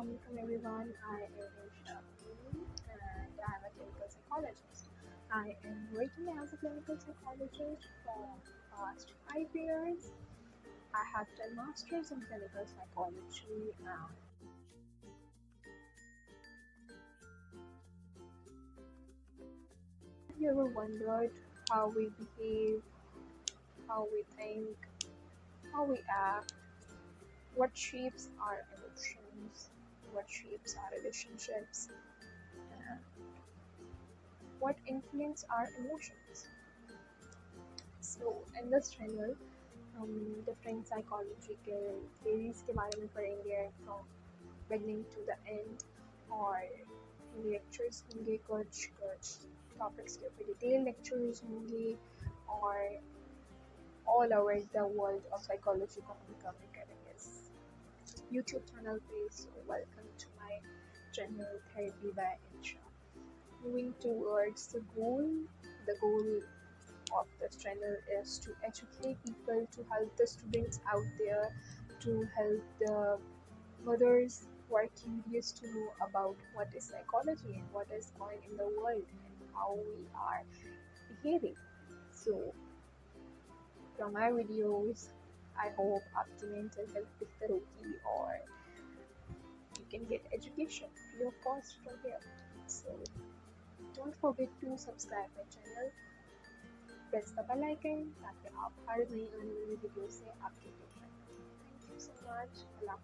Assalamualaikum everyone. I am Insha and I am a clinical psychologist. I am working as a clinical psychologist for past 5 years. I have done masters in clinical psychology. Have you ever wondered how we behave, how we think, how we act, what shapes our emotions, what shapes our relationships, and what influence our emotions? So in this channel हम different psychological theories के बारे में पढ़ेंगे from beginning to the end और lectures होंगे कुछ topics के ऊपर डिटेल लेक्चर्स होंगे और all over the world of psychology को हम कवर करेंगे इस YouTube channel पे. So welcome to my channel Therapy by Insha. Moving towards the goal of this channel is to educate people, to help the students out there, to help the mothers who are curious to know about what is psychology and what is going in the world and how we are behaving. So from my videos, I hope आपकी mental health बेहतर होगी और you can get education free of cost from here. So don't forget to subscribe my channel. Press the bell icon ताकि आप हर नई आने वाली video से अपडेटेड रहें. Thank you so much. Allah